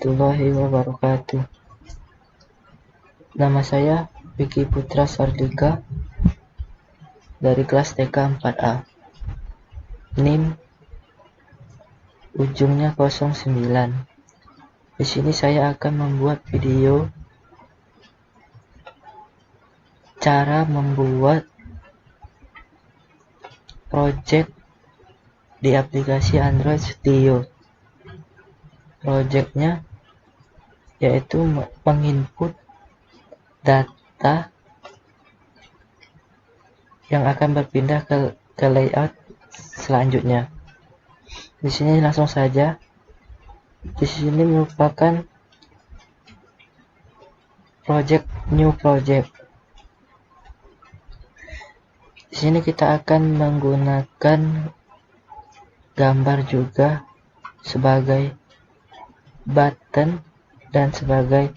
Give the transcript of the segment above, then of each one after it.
warahmatullahi wabarakatuh. Nama saya Vicky Putra Sardika dari kelas TK 4A. NIM ujungnya 09. Di sini saya akan membuat video cara membuat project di aplikasi Android Studio. Projectnya yaitu menginput data yang akan berpindah ke layout selanjutnya. Di sini langsung saja. Di sini merupakan new project. Di sini kita akan menggunakan gambar juga sebagai button dan sebagai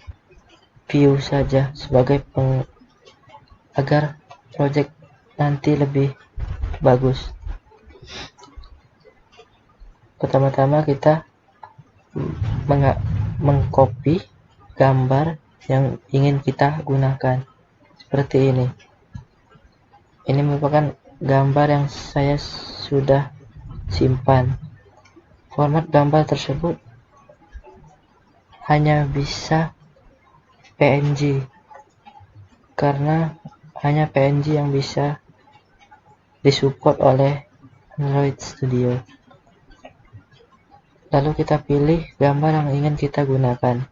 view saja agar project nanti lebih bagus. Pertama-tama kita mengcopy gambar yang ingin kita gunakan seperti ini. Ini merupakan gambar yang saya sudah simpan. Format gambar tersebut hanya bisa PNG karena hanya PNG yang bisa disupport oleh Android Studio. Lalu kita pilih gambar yang ingin kita gunakan,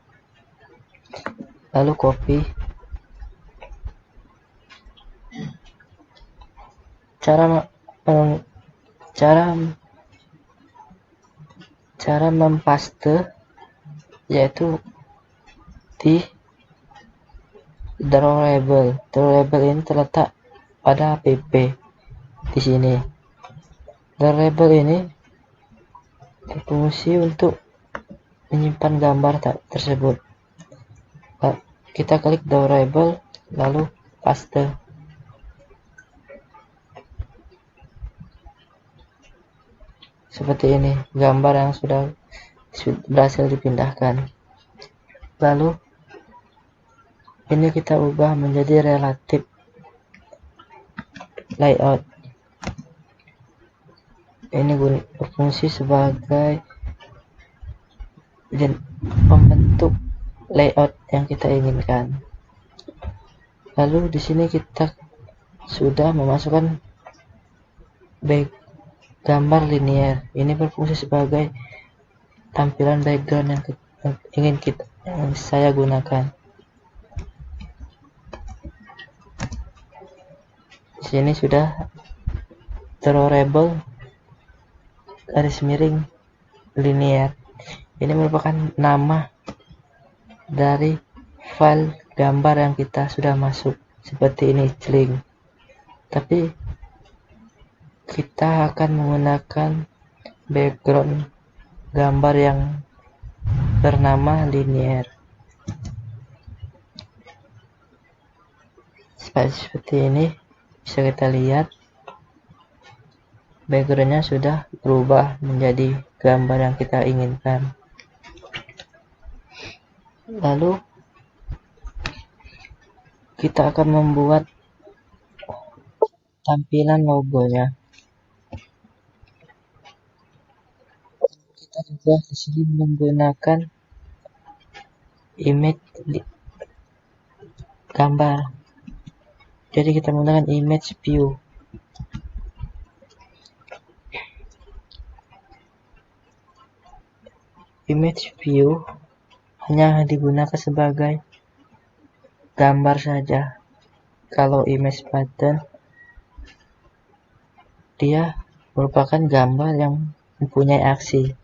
lalu copy. Cara mempaste yaitu di drawable. Drawable ini terletak pada app di sini. Drawable ini berfungsi untuk menyimpan gambar tersebut. Kita klik drawable lalu paste. Seperti ini gambar yang sudah berhasil dipindahkan. Lalu ini kita ubah menjadi relative layout. Ini berfungsi sebagai pembentuk layout yang kita inginkan. Lalu di sini kita sudah memasukkan gambar linear. Ini berfungsi sebagai tampilan background yang saya gunakan. Di sini sudah drawable garis miring linear. Ini merupakan nama dari file gambar yang kita sudah masuk seperti ini, link. Tapi kita akan menggunakan background gambar yang bernama linear. Seperti ini bisa kita lihat backgroundnya sudah berubah menjadi gambar yang kita inginkan. Lalu kita akan membuat tampilan logonya. Kita juga di sini menggunakan image gambar. Jadi kita menggunakan image view. Image view hanya digunakan sebagai gambar saja. Kalau image button dia merupakan gambar yang mempunyai aksi.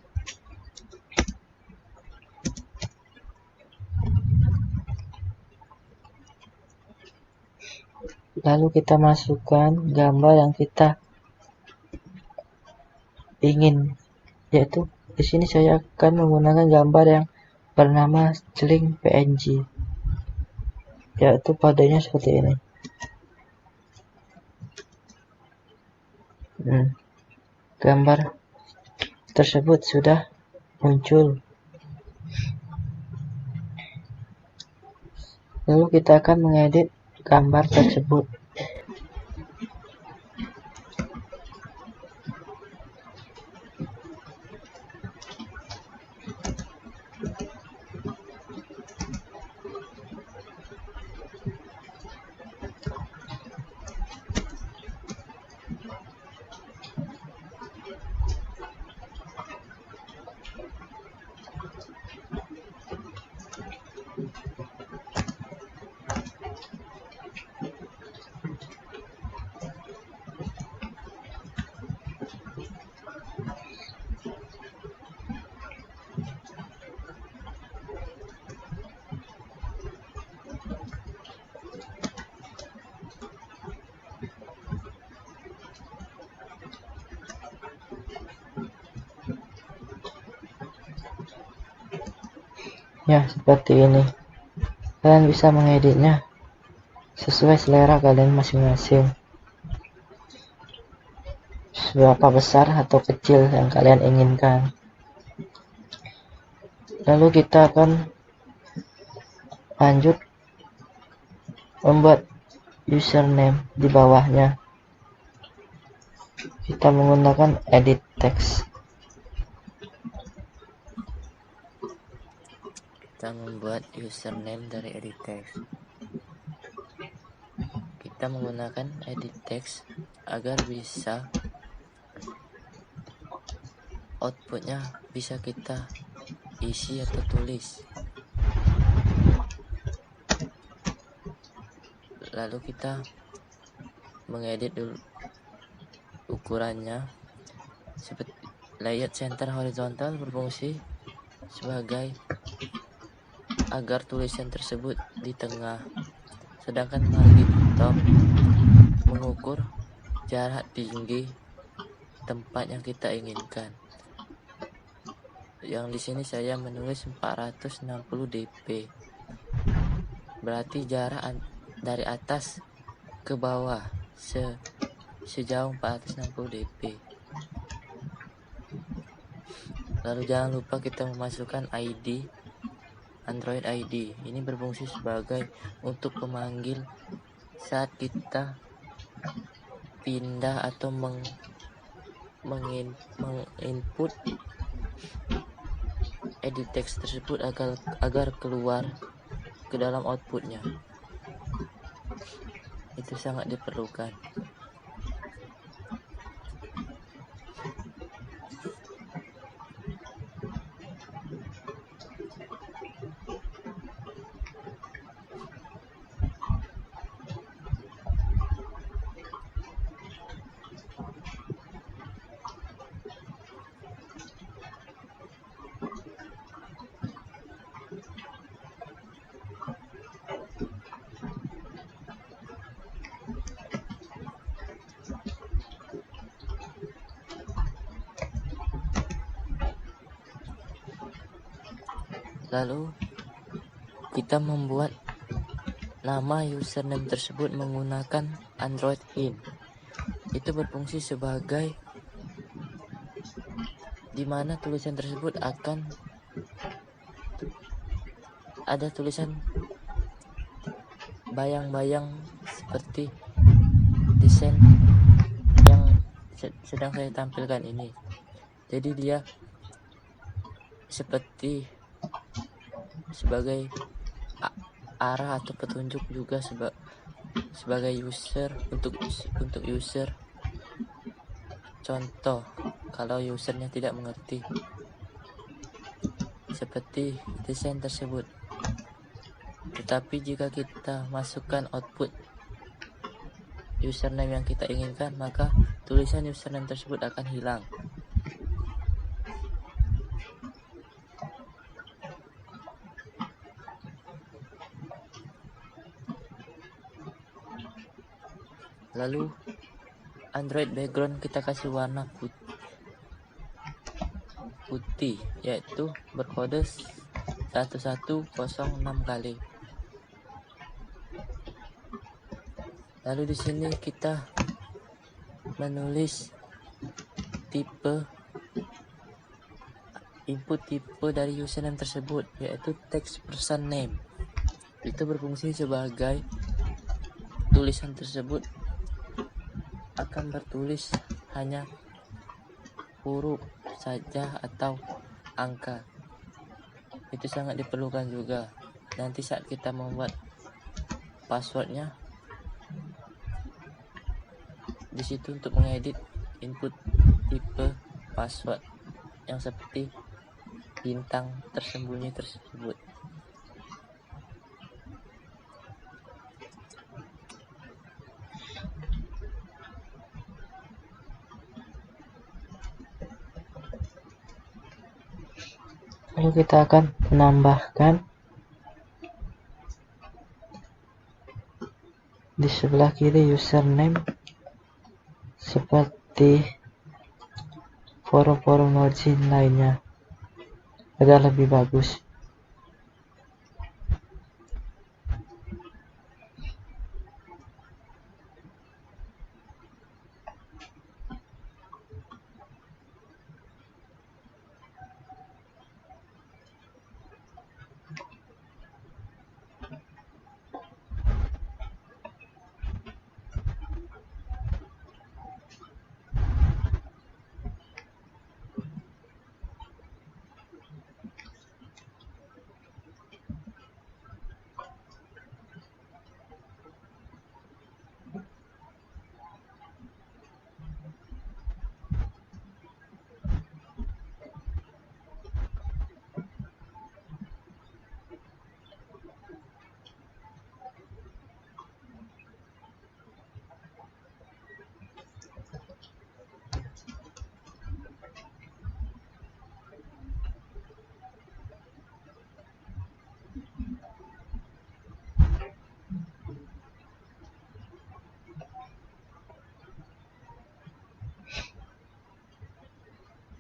Lalu kita masukkan gambar yang kita ingin, yaitu di sini saya akan menggunakan gambar yang bernama string PNG, yaitu padanya seperti ini. Gambar tersebut sudah muncul. Lalu kita akan mengedit gambar tersebut. Ya, seperti ini. Kalian bisa mengeditnya sesuai selera kalian masing-masing. Seberapa besar atau kecil yang kalian inginkan. Lalu kita akan lanjut membuat username di bawahnya. Kita menggunakan edit text. Kita membuat username dari edit text. Kita menggunakan edit text agar bisa outputnya bisa kita isi atau tulis. Lalu kita mengedit dulu ukurannya. Seperti layout center horizontal berfungsi sebagai agar tulisan tersebut di tengah, sedangkan margin top mengukur jarak tinggi tempat yang kita inginkan. Yang di sini saya menulis 460 dp, berarti jarak dari atas ke bawah sejauh 460 dp. Lalu jangan lupa kita memasukkan ID Android ID. Ini berfungsi sebagai untuk pemanggil saat kita pindah atau menginput edit text tersebut agar keluar ke dalam outputnya. Itu sangat diperlukan. Lalu kita membuat nama username tersebut menggunakan Android in. Itu berfungsi sebagai di mana tulisan tersebut akan ada tulisan bayang-bayang seperti desain yang sedang saya tampilkan ini. Jadi dia seperti sebagai arah atau petunjuk juga sebagai user untuk user. Contoh kalau usernya tidak mengerti seperti desain tersebut. Tetapi jika kita masukkan output username yang kita inginkan, maka tulisan username tersebut akan hilang. Lalu Android background kita kasih warna putih, yaitu berkode 1106 kali. Lalu di sini kita menulis input tipe dari username tersebut, yaitu text person name. Itu berfungsi sebagai tulisan tersebut akan bertulis hanya huruf saja atau angka. Itu sangat diperlukan juga. Nanti saat kita membuat passwordnya, di situ untuk mengedit input tipe password yang seperti bintang tersembunyi tersebut. Lalu kita akan menambahkan di sebelah kiri username seperti forum-forum login lainnya agar lebih bagus.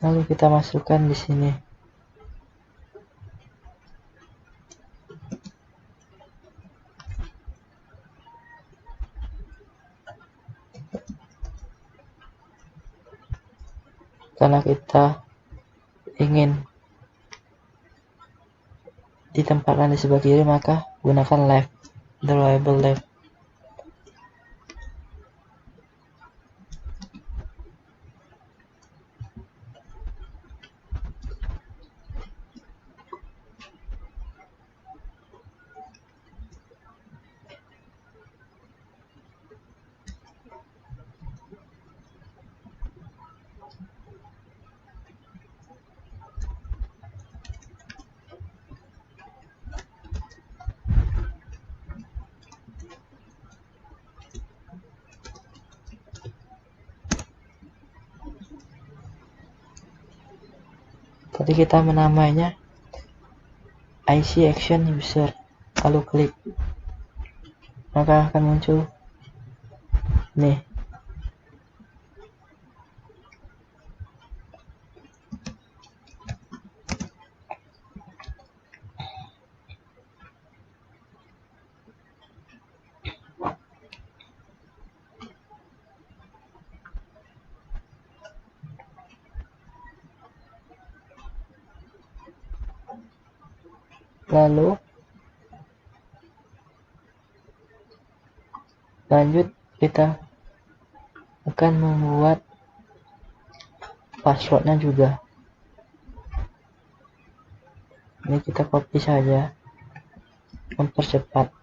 Lalu kita masukkan di sini. Karena kita ingin ditempatkan di sebelah kiri, maka gunakan left, the label left. Tadi kita menamainya IC Action User, lalu klik, maka akan muncul nih. Lalu lanjut, kita akan membuat passwordnya juga. Ini kita copy saja, mempercepat.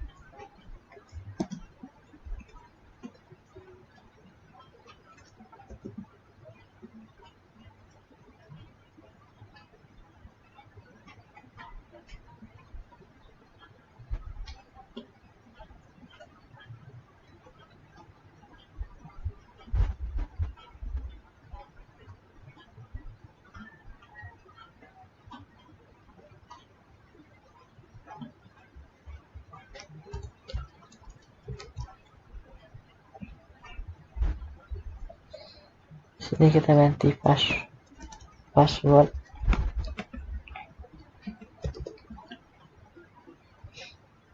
Sini kita ganti password.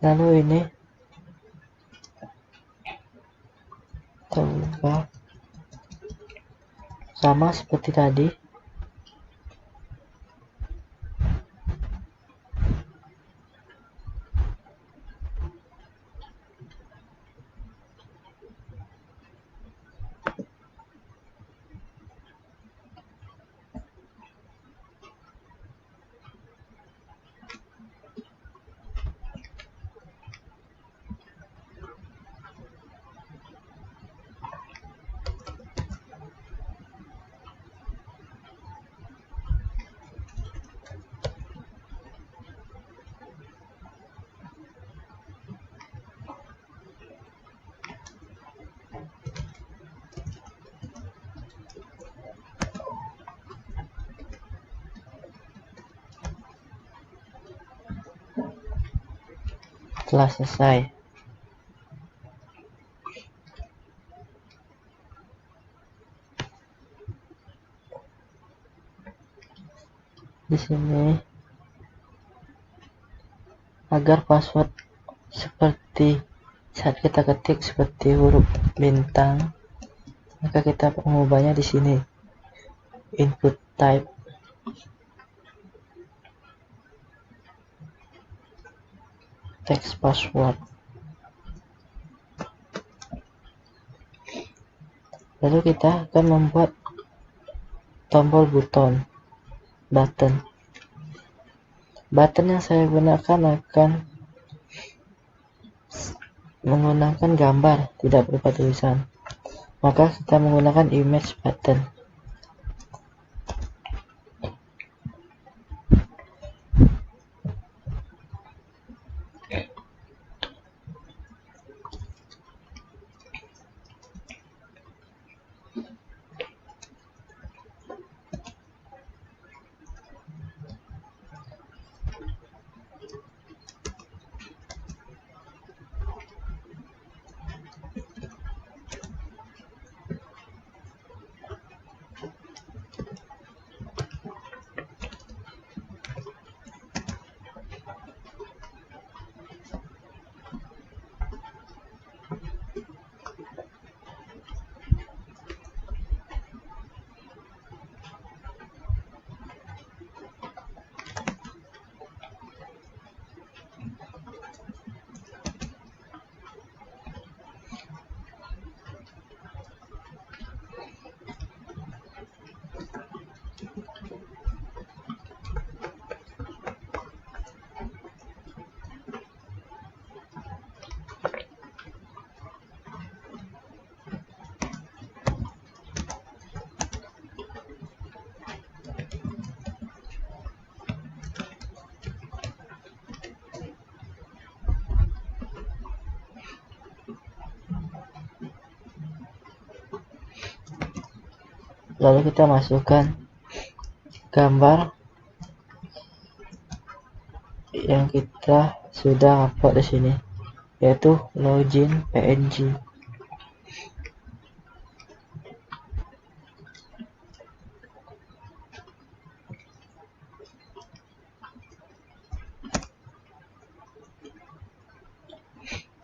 Lalu ini kita ubah sama seperti tadi. telah selesai. Di sini agar password seperti saat kita ketik seperti huruf bintang, maka kita mengubahnya di sini. Input type text password. Lalu kita akan membuat tombol button. Button yang saya gunakan akan menggunakan gambar, tidak berupa tulisan. Maka kita menggunakan image button. Lalu kita masukkan gambar yang kita sudah upload di sini, yaitu login PNG.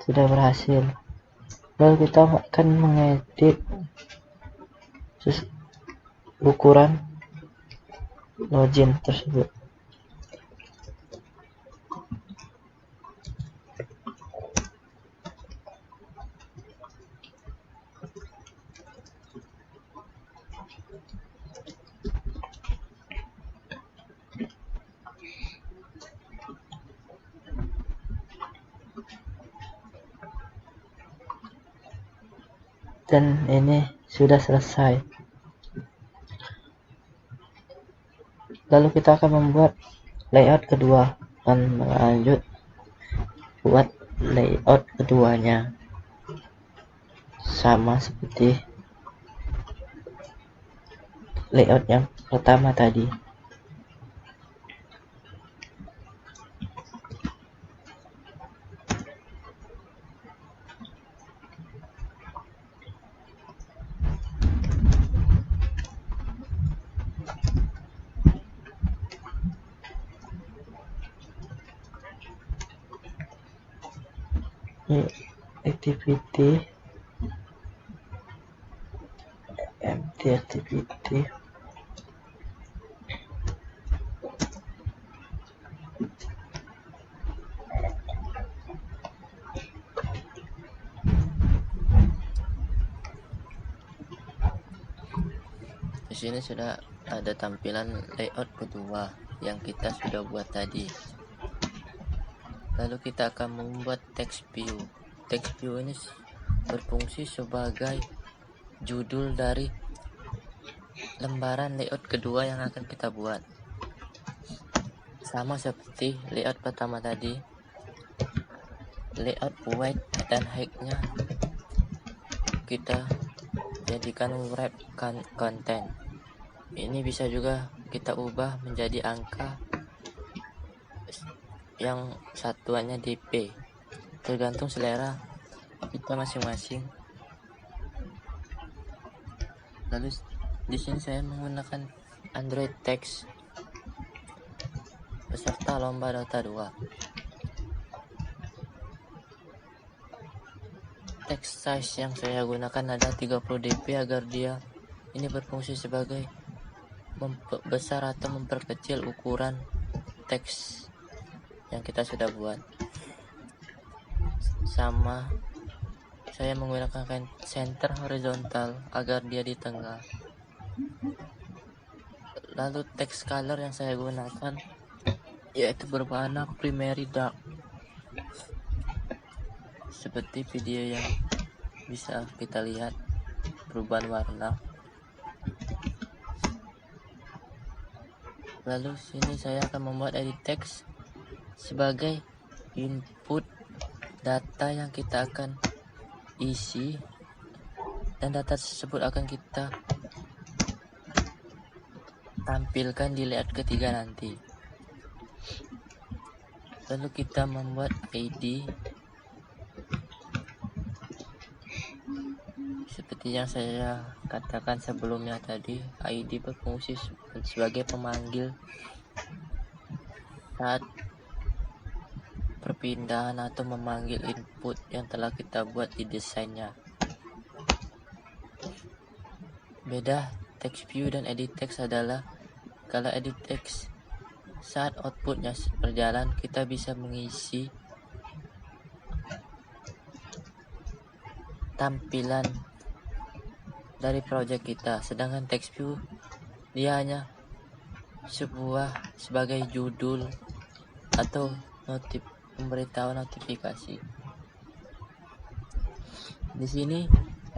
Sudah berhasil. Lalu kita akan mengedit ukuran login tersebut. Dan ini sudah selesai. Lalu kita akan membuat layout kedua dan lanjut buat layout keduanya sama seperti layout yang pertama tadi. Activity empty activity. Di sini sudah ada tampilan layout kedua yang kita sudah buat tadi. Lalu kita akan membuat text view. Text view ini berfungsi sebagai judul dari lembaran layout kedua yang akan kita buat. Sama seperti layout pertama tadi, layout width dan height-nya kita jadikan wrap content. Ini bisa juga kita ubah menjadi angka yang satuannya dp. tergantung selera kita masing-masing. Lalu di sini saya menggunakan Android Text peserta lomba Dota 2. Text size yang saya gunakan ada 30 dp agar dia ini berfungsi sebagai membesar atau memperkecil ukuran teks yang kita sudah buat. Sama saya menggunakan center horizontal agar dia di tengah. Lalu text color yang saya gunakan yaitu berwarna primary dark, seperti video yang bisa kita lihat perubahan warna. Lalu sini saya akan membuat edit text sebagai input data yang kita akan isi, dan data tersebut akan kita tampilkan di layout ketiga nanti. Lalu kita membuat ID seperti yang saya katakan sebelumnya tadi. ID berfungsi sebagai pemanggil saat perpindahan atau memanggil input yang telah kita buat di desainnya. Beda text view dan edit text adalah kalau edit text saat outputnya berjalan kita bisa mengisi tampilan dari project kita, sedangkan text view dia hanya sebagai judul atau memberitahu notifikasi. Di sini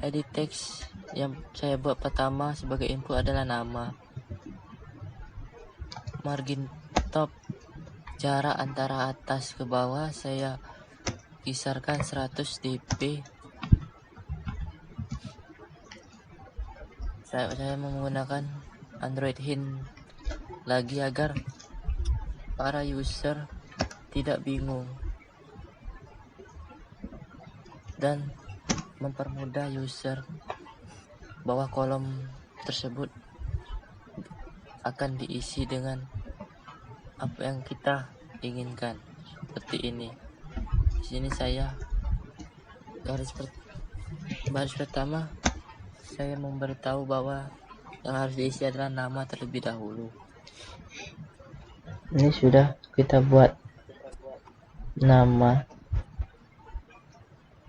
edit text yang saya buat pertama sebagai input adalah nama, margin top, jarak antara atas ke bawah saya kisarkan 100 dp. Saya menggunakan Android Hint lagi agar para user tidak bingung dan mempermudah user bahwa kolom tersebut akan diisi dengan apa yang kita inginkan, seperti ini. Di sini saya baris pertama saya memberitahu bahwa yang harus diisi adalah nama terlebih dahulu. Ini sudah kita buat nama.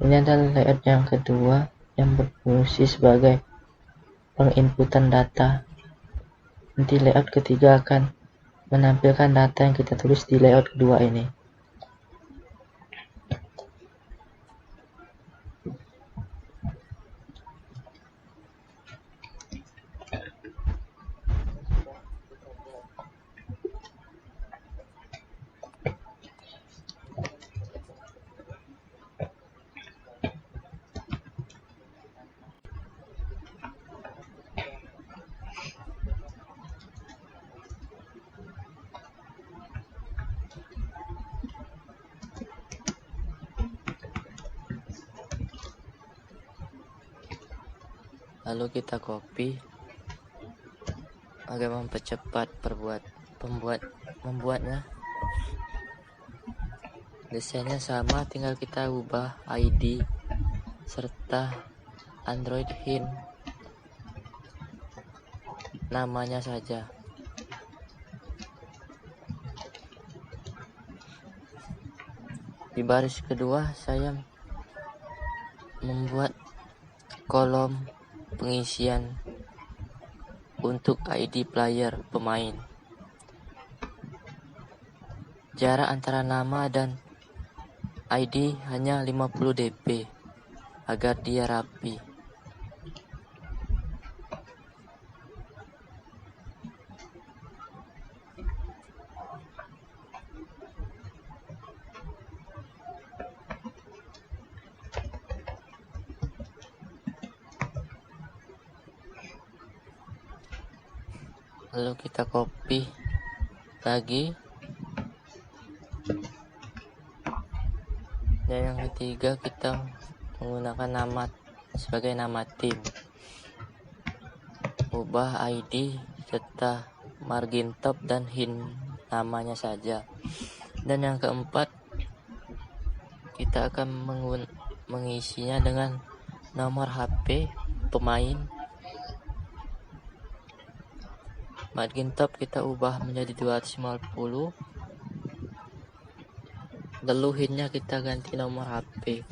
Ini adalah layout yang kedua yang berfungsi sebagai penginputan data. Nanti layout ketiga akan menampilkan data yang kita tulis di layout kedua ini. Lalu kita copy agar mempercepat membuatnya. Desainnya sama, tinggal kita ubah ID serta Android Hint namanya saja. Di baris kedua saya membuat kolom pengisian untuk ID player pemain. Jarak antara nama dan ID hanya 50 dp agar dia rapi. Lalu kita copy lagi, dan yang ketiga kita menggunakan nama sebagai nama tim. Ubah ID serta margin top dan hint namanya saja. Dan yang keempat, kita akan mengisinya dengan nomor HP pemain. Margin top kita ubah menjadi 250. Lalu hintnya kita ganti nomor HP.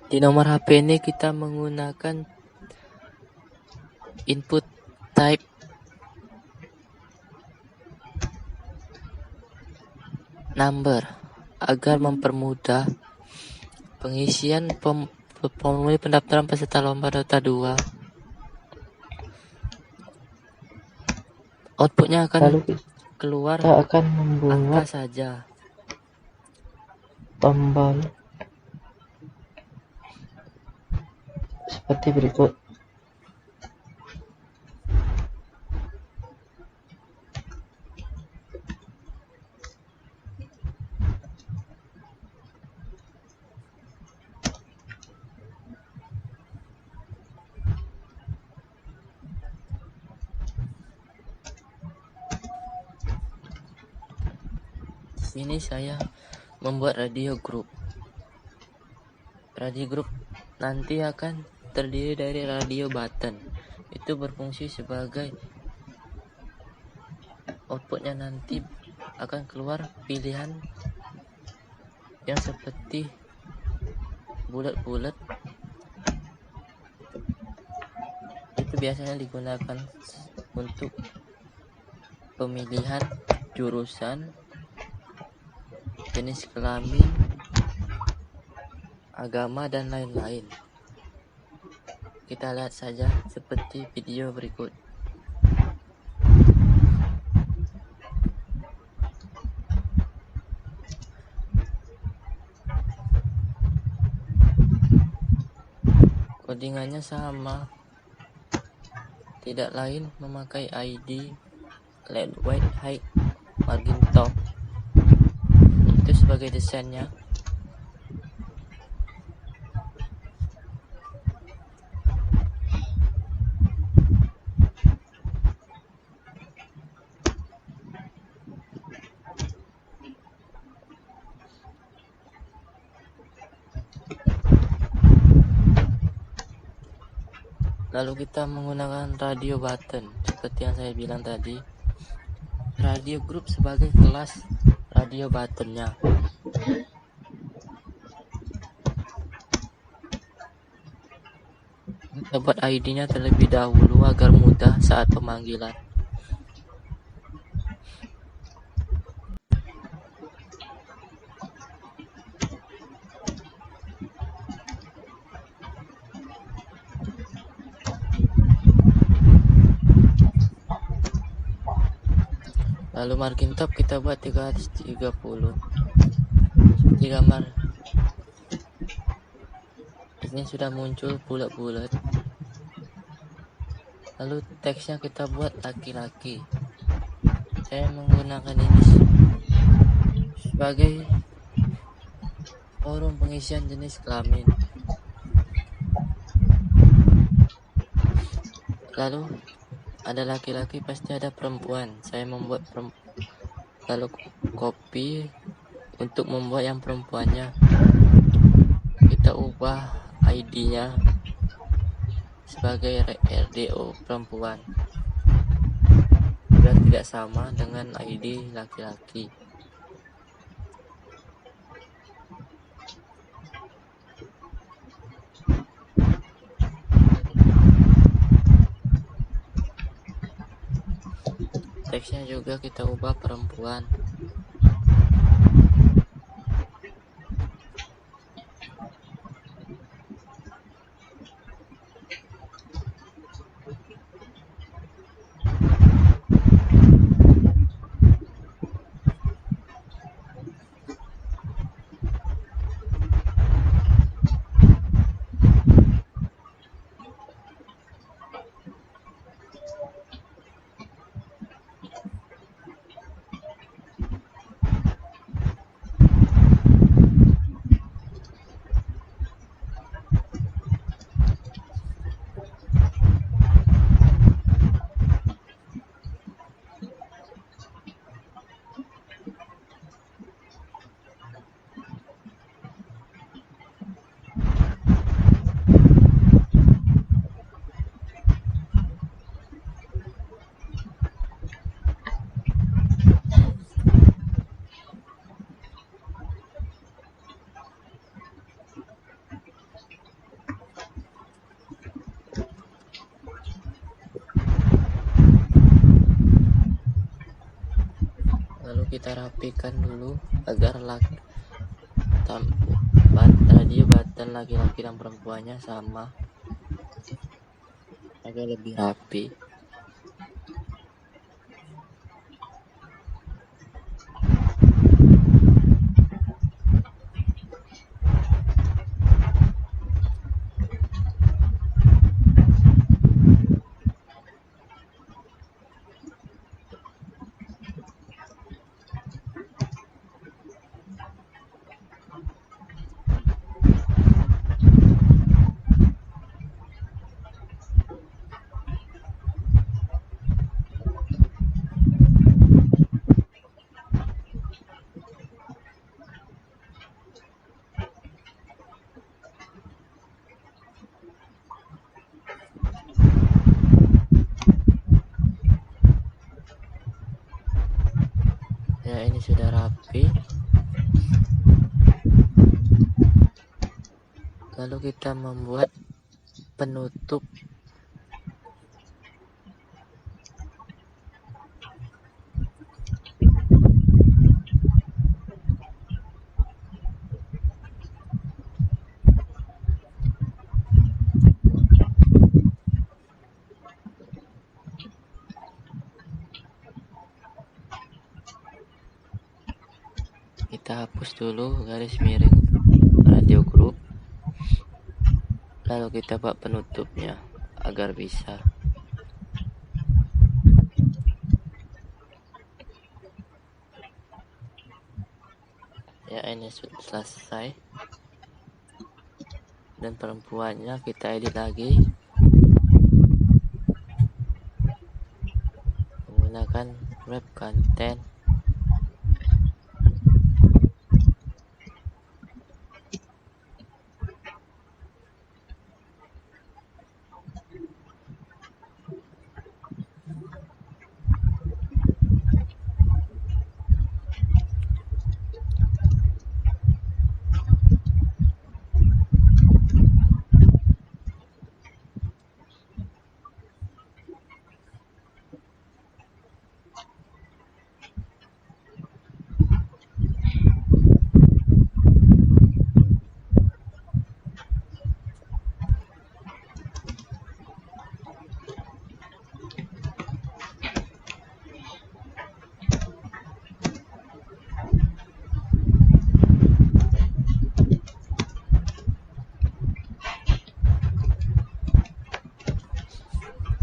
Di nomor HP ini kita menggunakan input type number agar mempermudah pengisian formulir pendaftaran peserta lomba Dota 2. Outputnya akan Lalu keluar kita akan angka membuat saja. tombol seperti berikut. Ini saya membuat radio group. Radio group nanti akan terdiri dari radio button. Itu berfungsi sebagai outputnya nanti akan keluar pilihan yang seperti bulat-bulat. Itu biasanya digunakan untuk pemilihan jurusan, jenis kelamin, agama, dan lain-lain. Kita lihat saja seperti video berikut. Codingannya sama, tidak lain memakai ID, left, white, height, margin top. Itu sebagai desainnya. Lalu kita menggunakan radio button seperti yang saya bilang tadi. Radio group sebagai kelas radio buttonnya. Kita buat ID-nya terlebih dahulu agar mudah saat pemanggilan. Lalu margin top kita buat 330 seperti gambar. Ini sudah muncul bulat-bulat. Lalu teksnya kita buat laki-laki. Saya menggunakan ini sebagai forum pengisian jenis kelamin. Lalu ada laki-laki, pasti ada perempuan. Saya membuat lalu copy untuk membuat yang perempuannya. Kita ubah ID-nya sebagai RDO perempuan biar tidak sama dengan ID laki-laki. Teksnya juga kita ubah perempuan. kita rapikan dulu agar button laki-laki dan perempuannya sama agar lebih rapi. Ya, ini sudah rapi. Lalu kita membuat penutup. Kita hapus dulu garis miring radio group, lalu kita buat penutupnya agar bisa. Ya, ini sudah selesai. Dan perempuannya kita edit lagi menggunakan wrap content.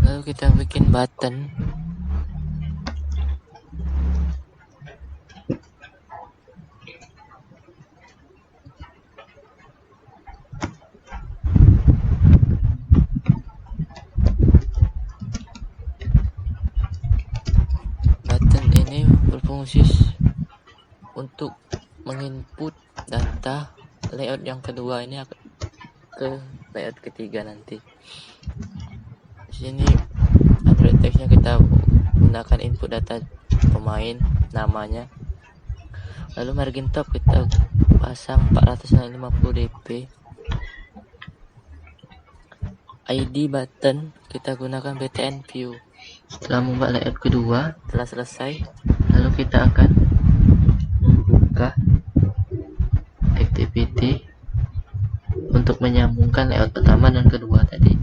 Lalu kita bikin button. Button ini berfungsi untuk menginput data layout yang kedua ini ke layout ketiga nanti. Di sini Android text-nya kita gunakan input data pemain, namanya. Lalu margin top kita pasang 450 dp. ID button kita gunakan btn view. Setelah membuat layout kedua, Telah selesai. lalu kita akan membuka activity untuk menyambungkan layout pertama dan kedua tadi.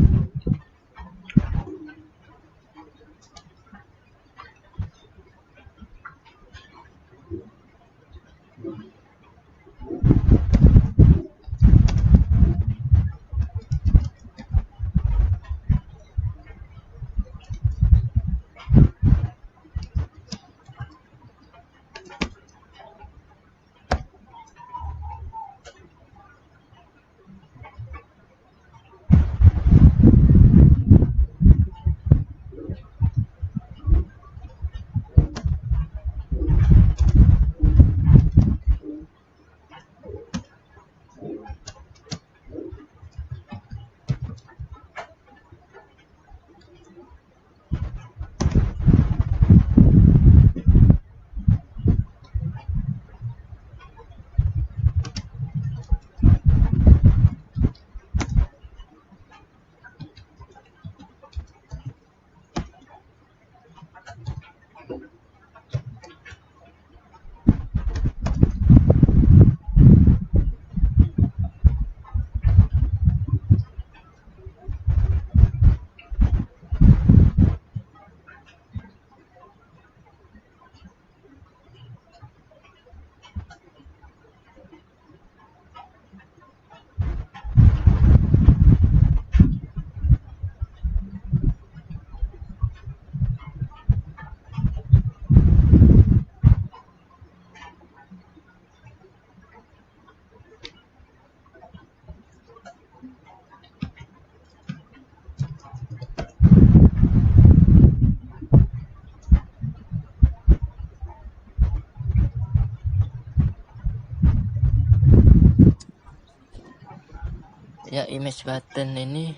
Ya, image button ini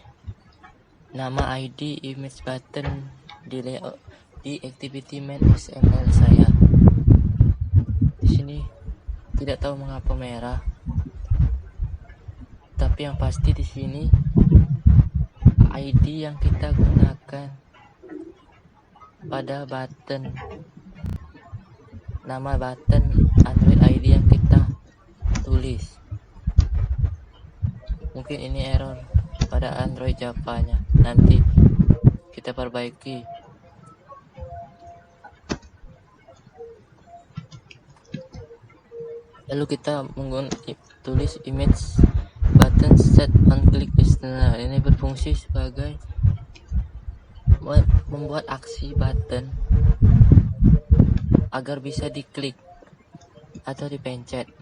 nama ID image button di layout di activity main XML saya. Di sini tidak tahu mengapa merah, tapi yang pasti di sini ID yang kita gunakan pada button, nama button Android ID yang kita tulis. Mungkin ini error pada Android Java-nya, nanti kita perbaiki. Lalu kita tulis image button set on click listener. Ini berfungsi sebagai membuat aksi button agar bisa diklik atau dipencet.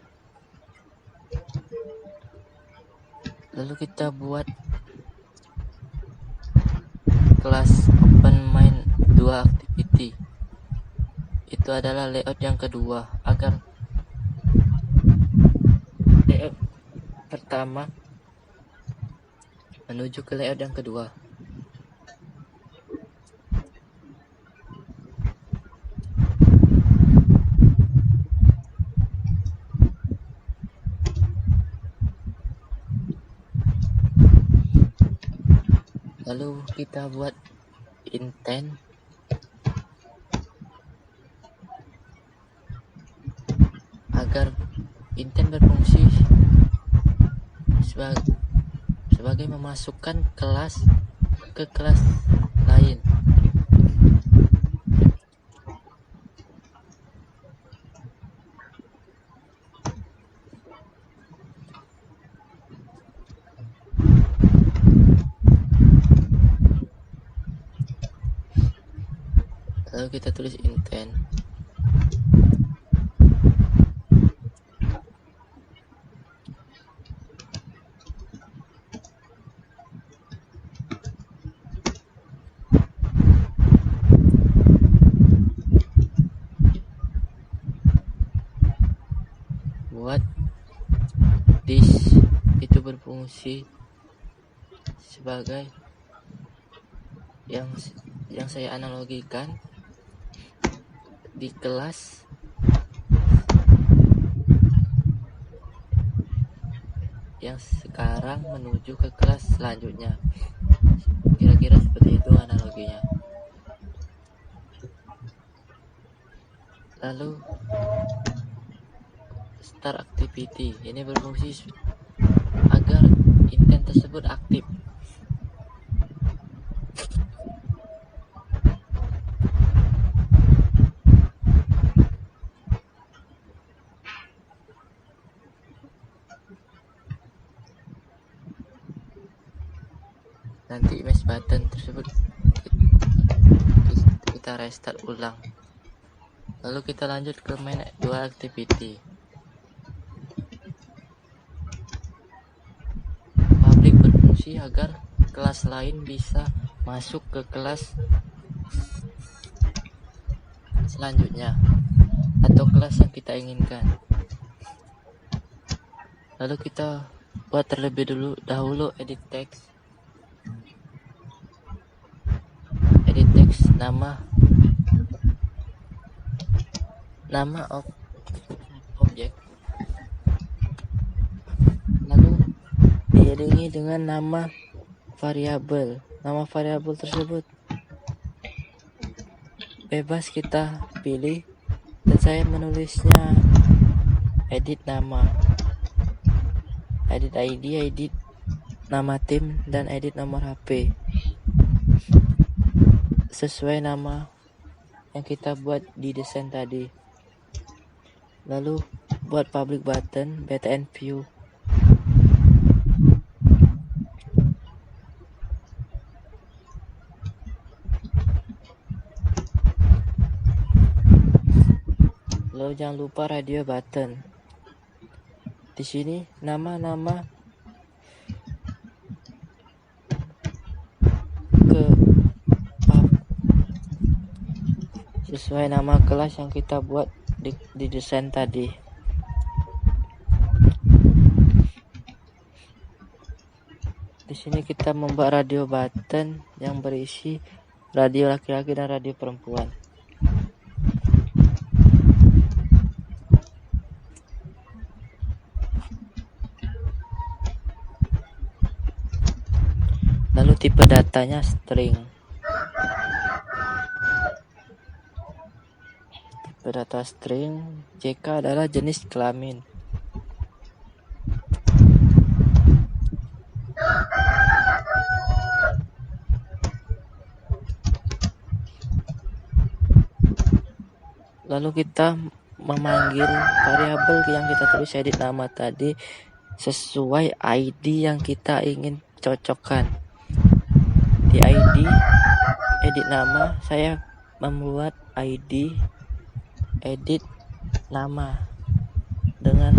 Lalu kita buat kelas open main 2 activity. Itu adalah layout yang kedua, agar layout pertama menuju ke layout yang kedua. Lalu kita buat intent agar intent berfungsi sebagai memasukkan kelas ke kelas lain. Lalu kita tulis intent. Buat this itu berfungsi sebagai yang saya analogikan di kelas yang sekarang menuju ke kelas selanjutnya. Kira-kira seperti itu analoginya. Lalu start activity ini berfungsi agar intent tersebut aktif. Nanti image button tersebut kita restart ulang. Lalu kita lanjut ke main 2 activity. Public berfungsi agar kelas lain bisa masuk ke kelas selanjutnya atau kelas yang kita inginkan. Lalu kita buat terlebih dahulu edit text. nama objek, lalu diiringi dengan nama variabel. Nama variabel tersebut bebas kita pilih, dan saya menulisnya edit nama, edit ID, edit nama tim, dan edit nomor HP sesuai nama yang kita buat di desain tadi. Lalu buat public button btn view. Lalu jangan lupa radio button. Di sini nama-nama sesuai nama kelas yang kita buat di desain tadi. sini kita membuat radio button yang berisi radio laki-laki dan radio perempuan. Lalu tipe datanya string. Tipe data string, JK adalah jenis kelamin. Lalu kita memanggil variabel yang kita tulis edit nama tadi sesuai ID yang kita ingin cocokkan. Di ID edit nama saya membuat ID edit nama dengan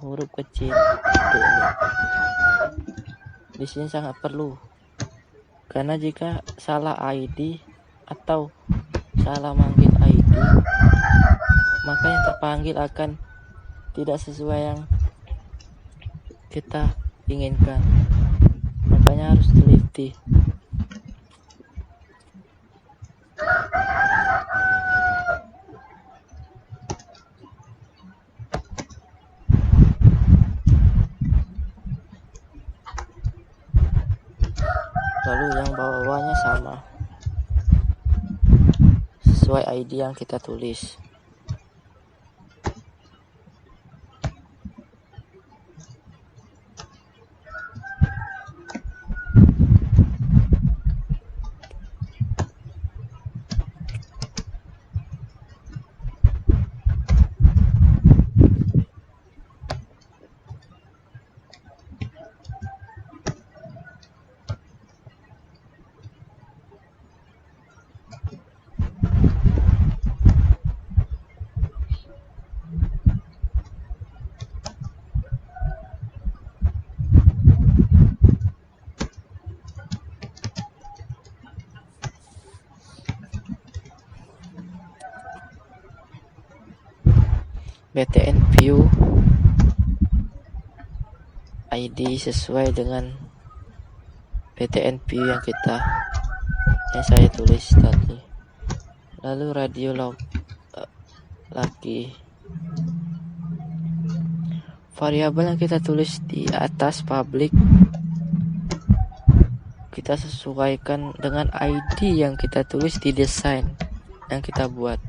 huruf kecil seperti ini. Di sini sangat perlu karena jika salah ID atau salah manggil ID, maka yang terpanggil akan tidak sesuai yang kita inginkan. Makanya harus teliti. Lalu yang bawah-bawahnya sama, sesuai ID yang kita tulis. BTN view ID sesuai dengan BTN view yang saya tulis tadi. Lalu radio laki, variabel yang kita tulis di atas public kita sesuaikan dengan ID yang kita tulis di desain yang kita buat,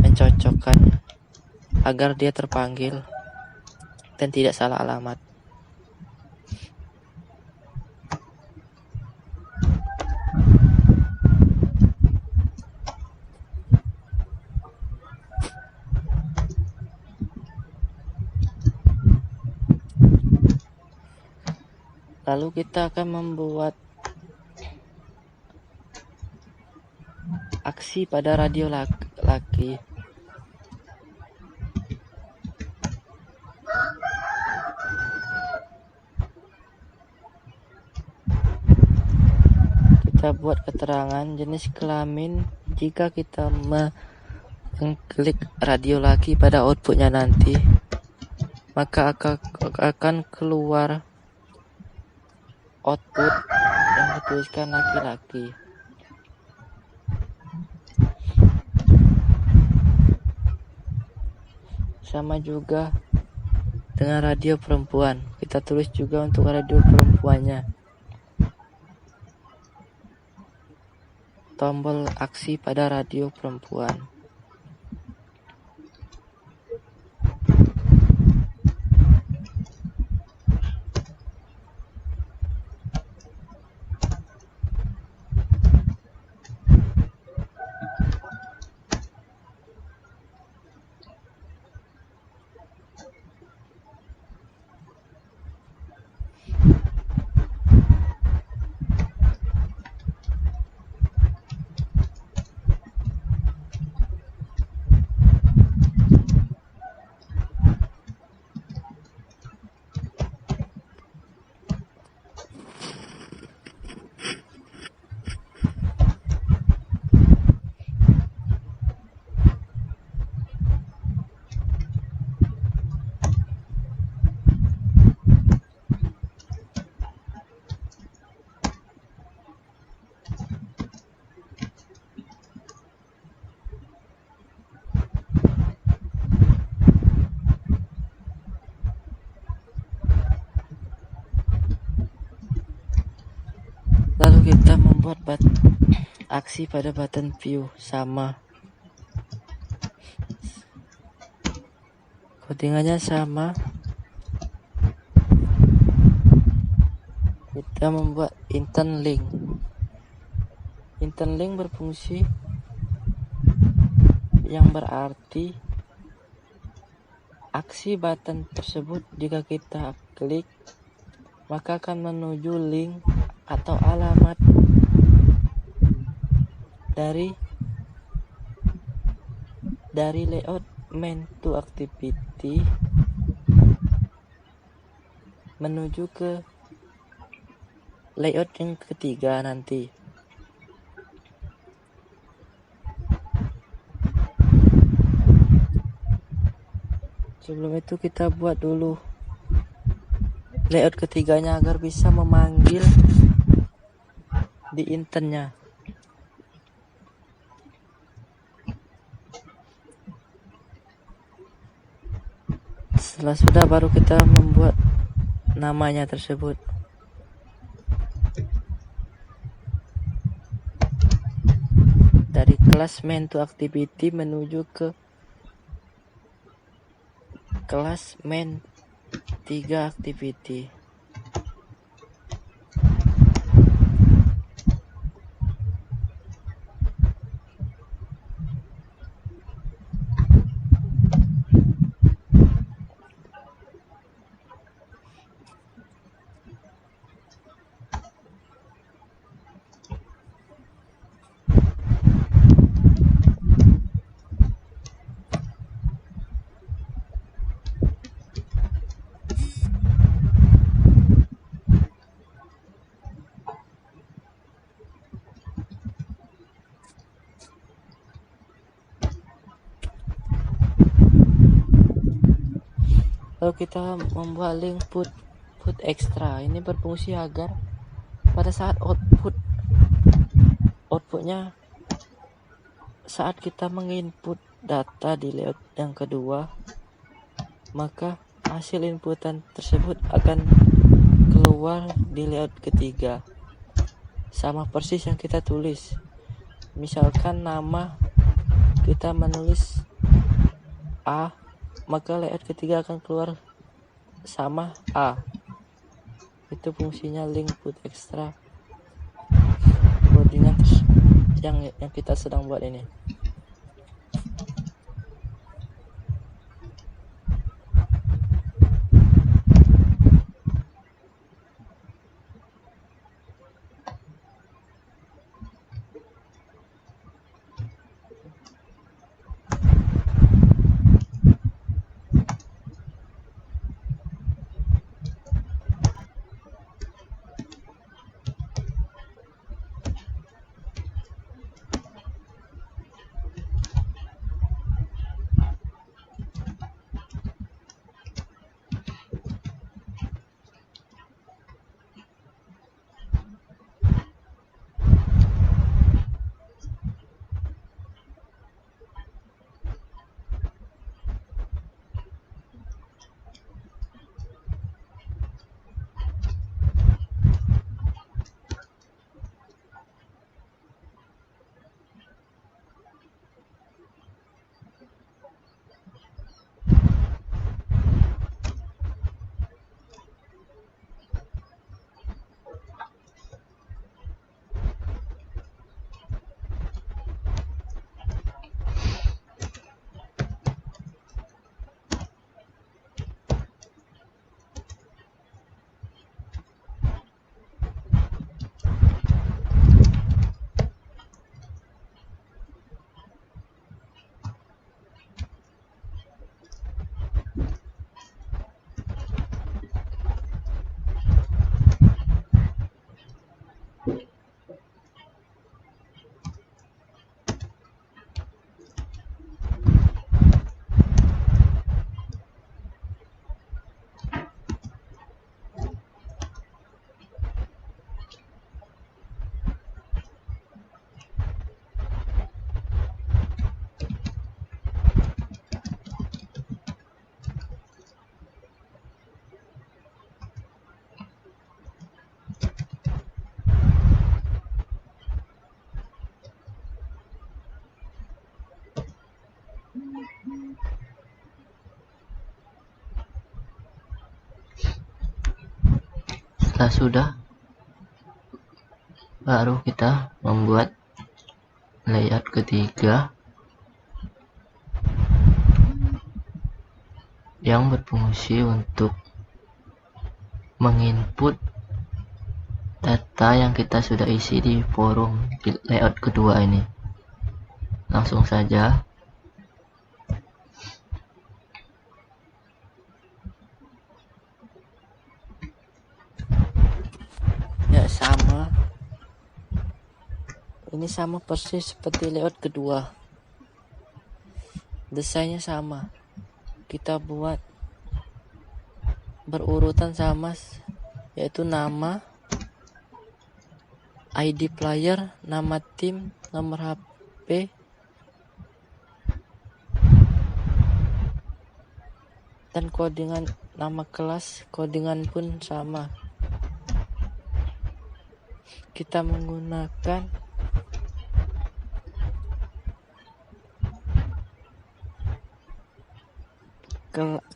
mencocokkan agar dia terpanggil dan tidak salah alamat. Lalu kita akan membuat aksi pada radio laki. Kita buat keterangan jenis kelamin jika kita mengklik radio laki pada outputnya nanti, maka akan keluar output yang dituliskan laki-laki. Sama juga dengan radio perempuan, kita tulis juga untuk radio perempuannya. Tombol aksi pada radio perempuan. membuat aksi pada button view sama. Codingannya sama. Kita membuat intern link. Intern link berfungsi yang berarti aksi button tersebut jika kita klik maka akan menuju link atau alamat dari layout main to activity menuju ke layout yang ketiga nanti. Sebelum itu kita buat dulu layout ketiganya agar bisa memanggil di internnya. Setelah sudah baru kita membuat namanya tersebut. Dari kelas main to activity menuju ke kelas main 3 activity. Lalu kita membuat link put extra. Ini berfungsi agar pada saat outputnya saat kita menginput data di layout yang kedua, maka hasil inputan tersebut akan keluar di layout ketiga sama persis yang kita tulis. Misalkan nama kita menulis A, maka layout ketiga akan keluar sama A. Itu fungsinya link put extra codingan yang kita sedang buat ini. Setelah sudah, baru kita membuat layout ketiga yang berfungsi untuk menginput data yang kita sudah isi di forum di layout kedua ini. Langsung saja. Ya, sama. Ini sama persis seperti layout kedua. Desainnya sama. Kita buat berurutan sama, yaitu nama, ID player, nama tim, nomor HP, dan codingan nama kelas, codingan pun sama. Kita menggunakan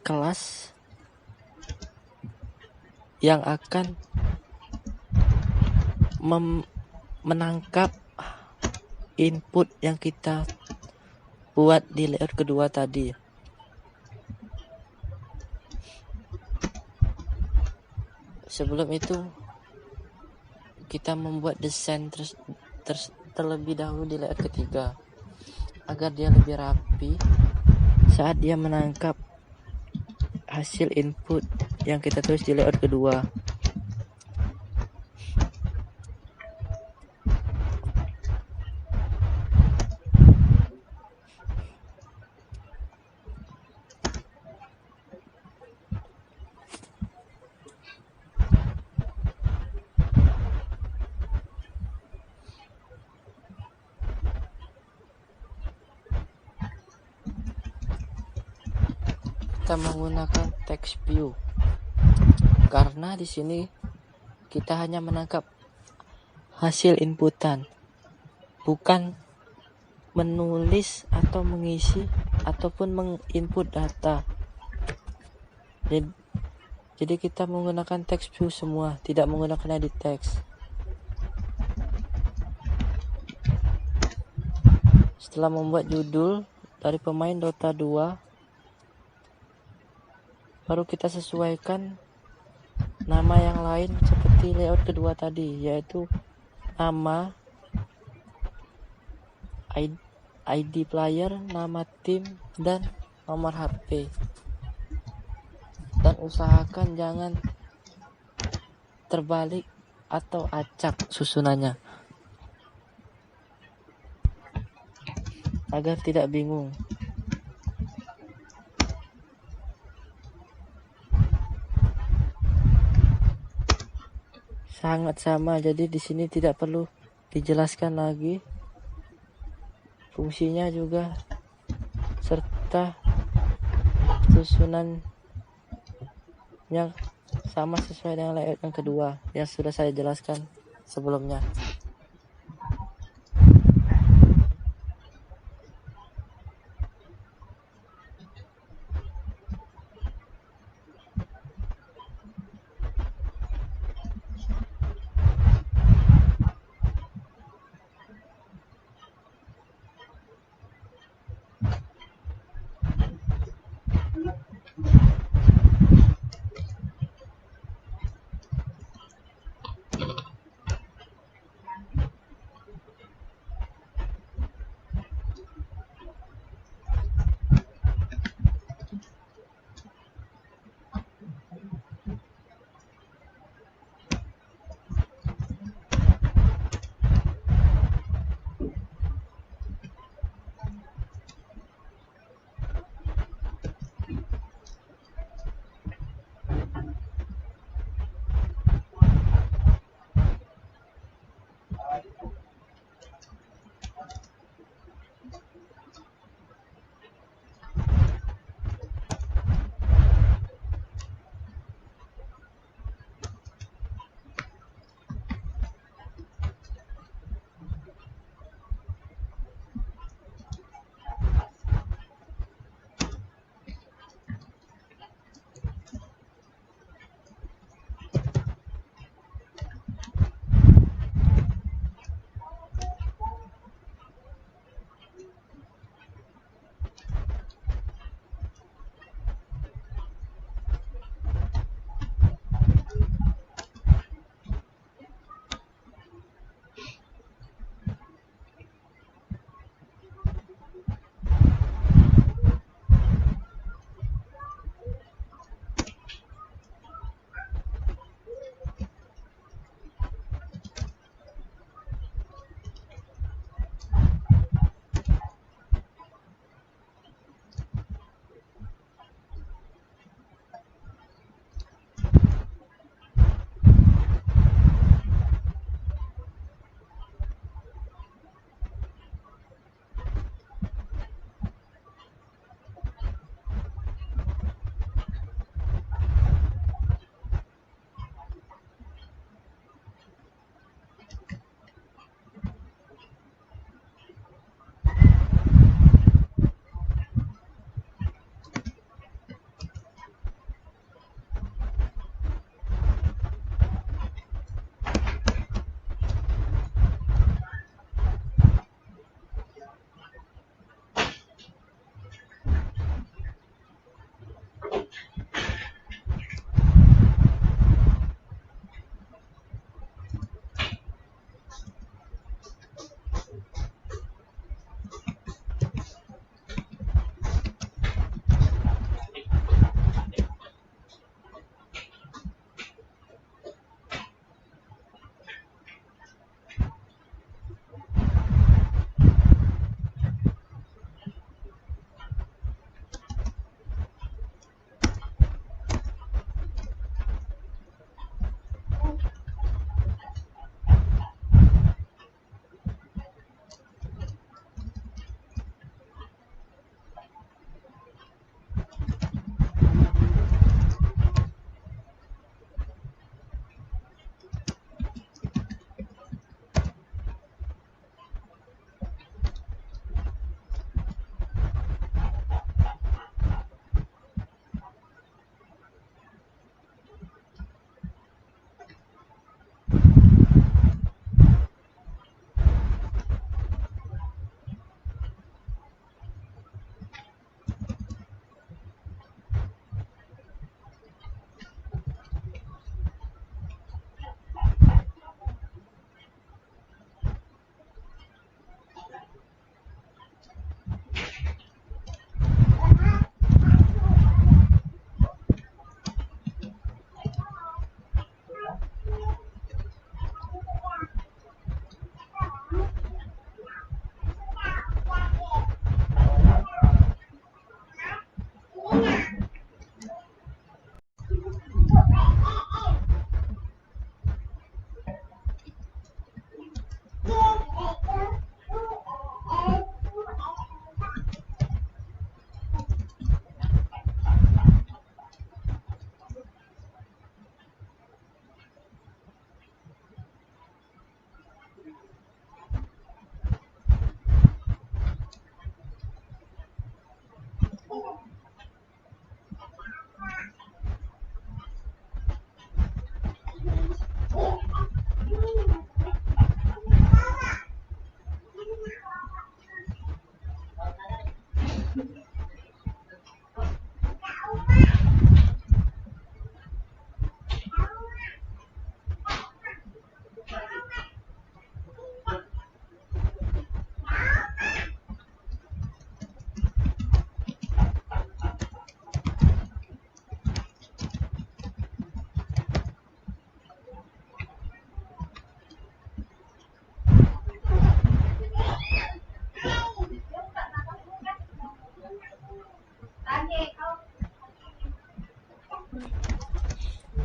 kelas yang akan menangkap input yang kita buat di layout kedua tadi. Sebelum itu kita membuat desain terlebih dahulu di layout ketiga agar dia lebih rapi saat dia menangkap hasil input yang kita tulis di layout kedua. Kita menggunakan text view karena di sini kita hanya menangkap hasil inputan, bukan menulis atau mengisi ataupun menginput data. Jadi kita menggunakan text view semua, tidak menggunakan edit text. Setelah membuat judul dari pemain Dota 2, baru kita sesuaikan nama yang lain seperti layout kedua tadi, yaitu nama, ID player, nama tim, dan nomor HP. Dan usahakan jangan terbalik atau acak susunannya agar tidak bingung. Sangat sama, jadi di sini tidak perlu dijelaskan lagi. Fungsinya juga serta susunan yang sama sesuai dengan layout yang kedua yang sudah saya jelaskan sebelumnya.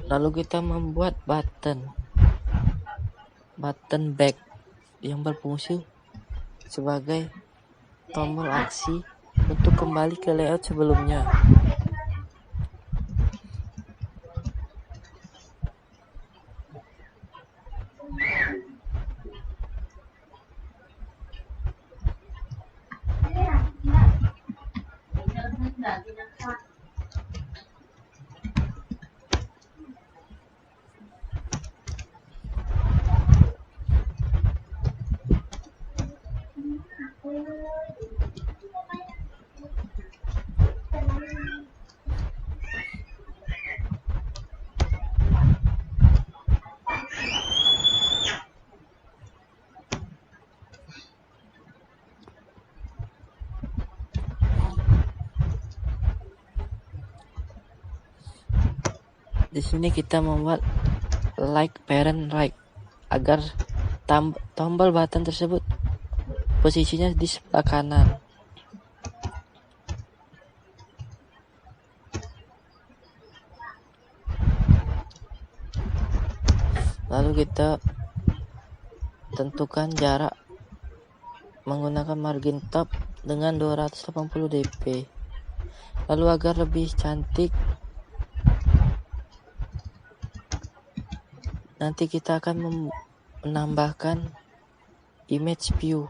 Lalu kita membuat button back yang berfungsi sebagai tombol aksi untuk kembali ke layout sebelumnya. Di sini kita membuat like parent right agar tombol button tersebut posisinya di sebelah kanan. Lalu kita tentukan jarak menggunakan margin top dengan 280 dp. Lalu agar lebih cantik, nanti kita akan menambahkan image view.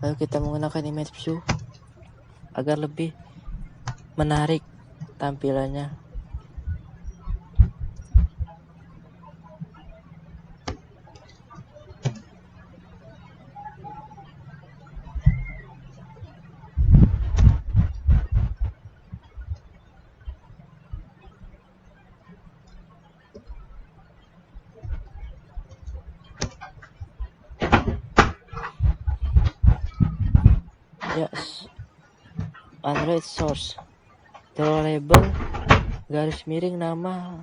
Lalu kita menggunakan image view agar lebih menarik tampilannya. Yes, Android source, draw label, garis miring nama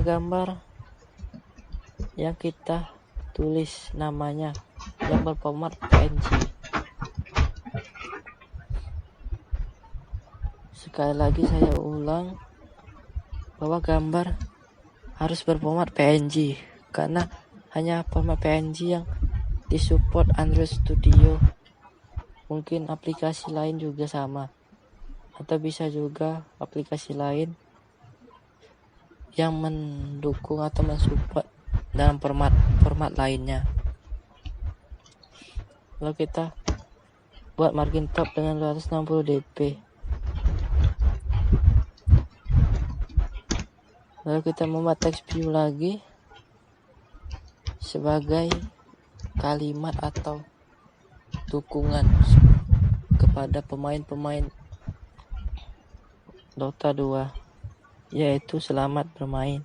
gambar yang kita tulis namanya yang berformat PNG. Sekali lagi saya ulang bahwa gambar harus berformat PNG karena hanya format PNG yang disupport Android Studio. Mungkin aplikasi lain juga sama, atau bisa juga aplikasi lain yang mendukung atau mensupport dalam format lainnya. Lalu kita buat margin top dengan 260 dp. Lalu kita membuat text view lagi sebagai kalimat atau dukungan kepada pemain-pemain Dota 2, yaitu selamat bermain,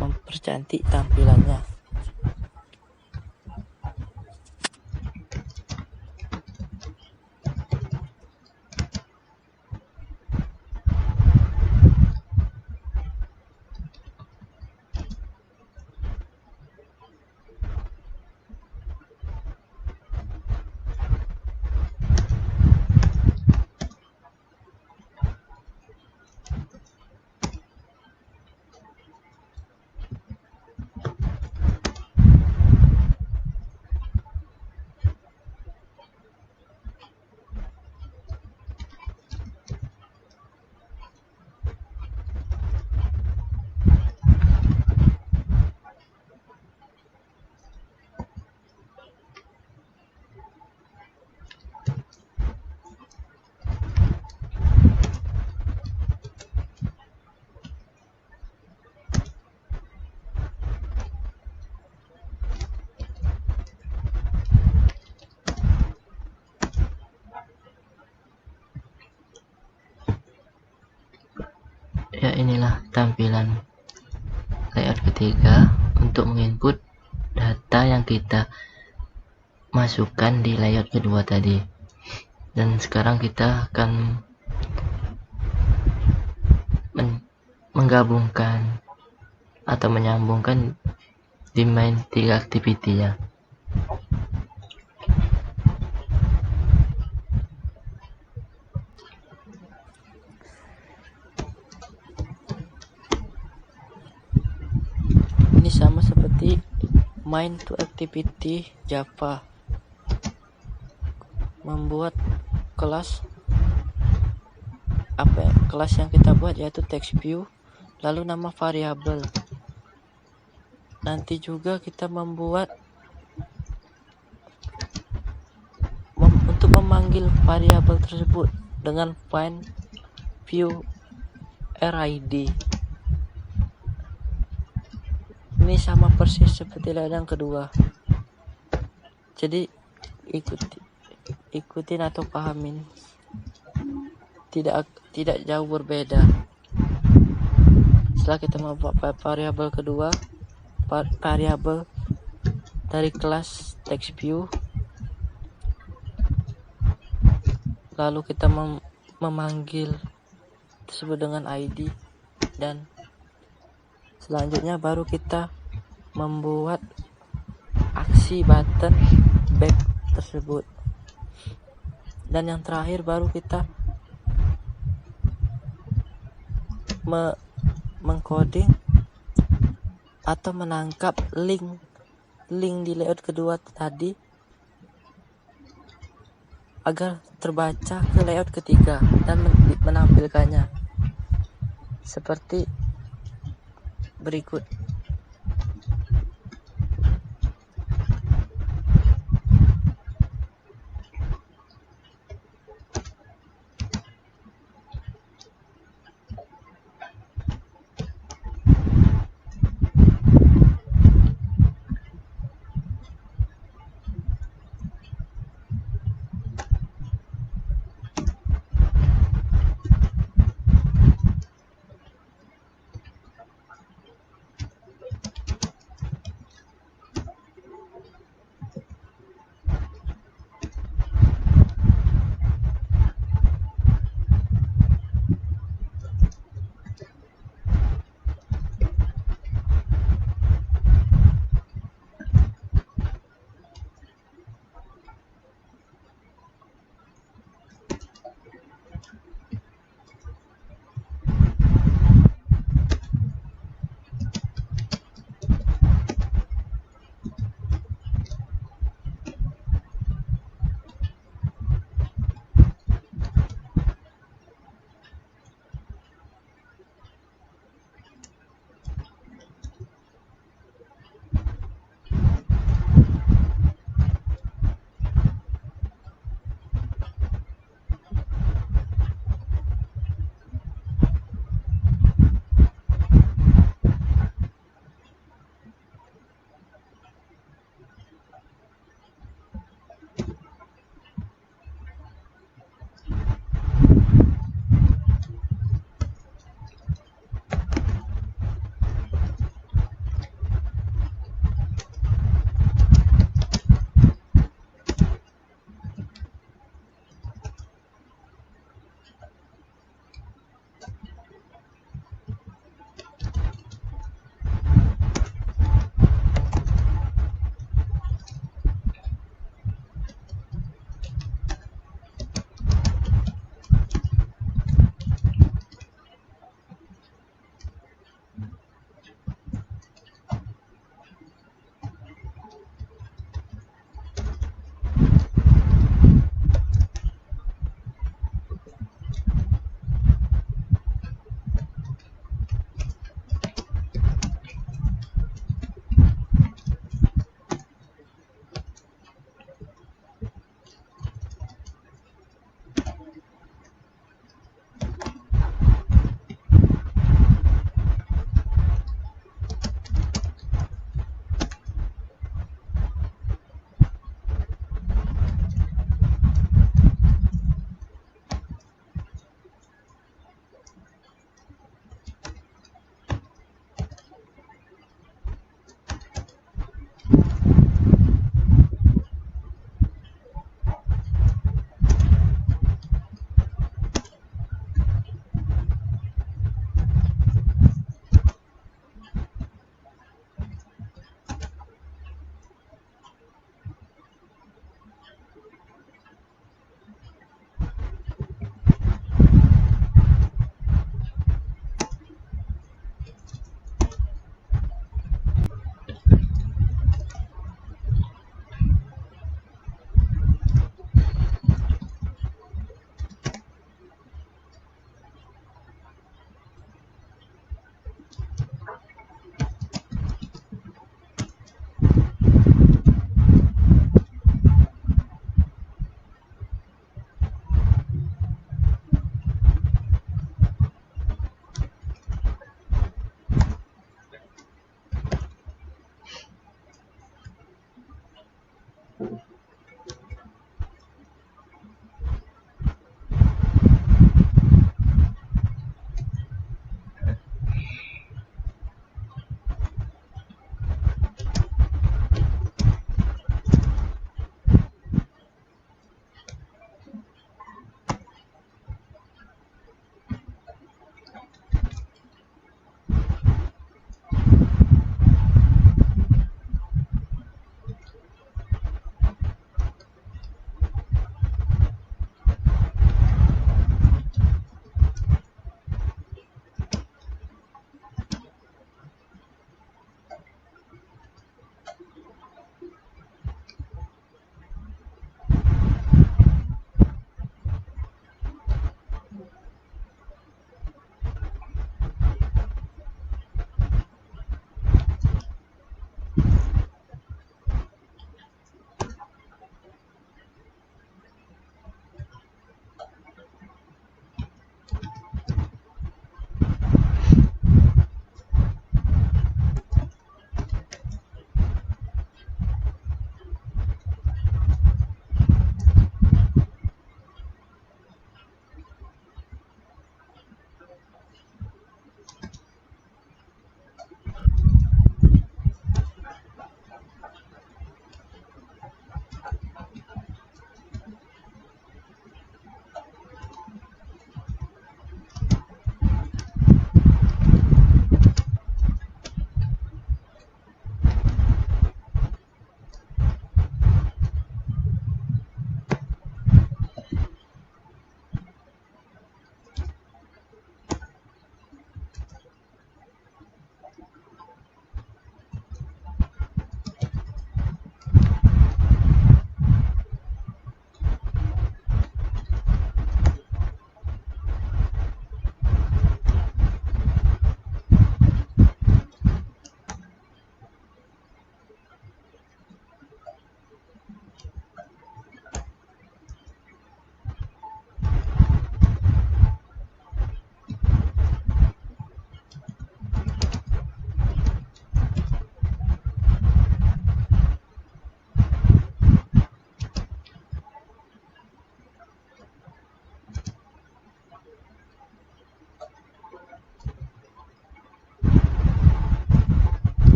mempercantik tampilannya. Ya, inilah tampilan layout ketiga untuk menginput data yang kita masukkan di layout kedua tadi. Dan sekarang kita akan menggabungkan atau menyambungkan di main 3 activity ya. main to activity Java, membuat kelas kelas yang kita buat yaitu text view, lalu nama variabel. Nanti juga kita membuat untuk memanggil variabel tersebut dengan find view RID. Ini sama persis seperti layout yang kedua. Jadi ikutin atau pahamin. Tidak jauh berbeda. Setelah kita membuat variabel kedua, variabel dari kelas text view, lalu kita memanggil tersebut dengan ID, dan selanjutnya baru kita membuat aksi button back tersebut, dan yang terakhir baru kita mengcoding atau menangkap link di layout kedua tadi agar terbaca ke layout ketiga dan menampilkannya seperti berikut.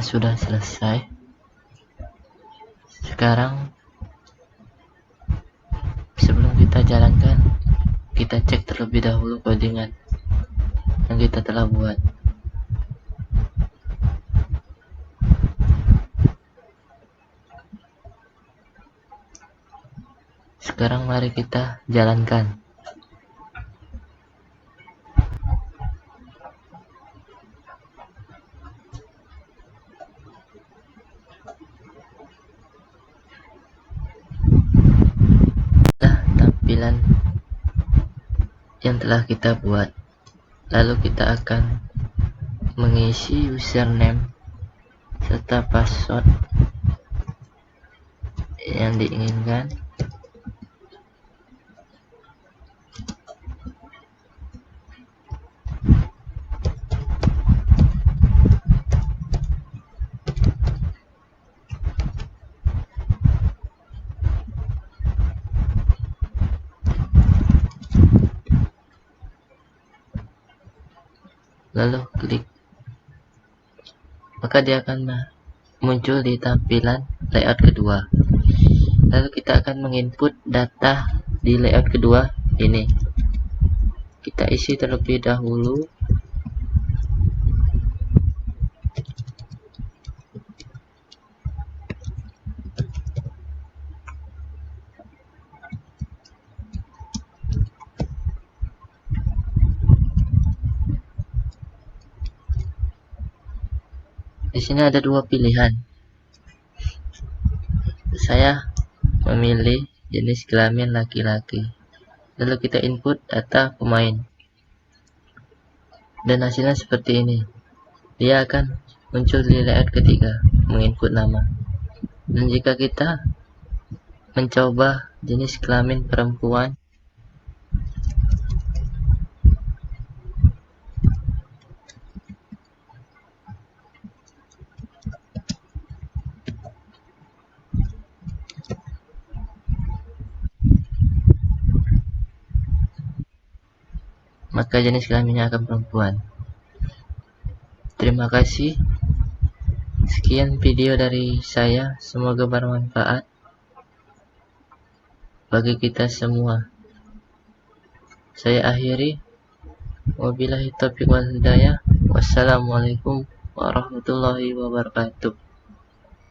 sudah selesai, sekarang sebelum kita jalankan, kita cek terlebih dahulu codingan yang kita telah buat. Sekarang mari kita jalankan. Tampilan yang telah kita buat, lalu kita akan mengisi username serta password yang diinginkan. Lalu klik, maka dia akan muncul di tampilan layout kedua. Lalu kita akan menginput data di layout kedua ini. Kita isi terlebih dahulu. Di sini ada dua pilihan. Saya memilih jenis kelamin laki-laki. Lalu kita input data pemain. Dan hasilnya seperti ini. Dia akan muncul di layout ketiga, menginput nama. Dan jika kita mencoba jenis kelamin perempuan, maka jenis kelaminnya akan perempuan. Terima kasih. Sekian video dari saya, semoga bermanfaat bagi kita semua. Saya akhiri. Wabillahi taufiq wal hidayah. Wassalamualaikum warahmatullahi wabarakatuh.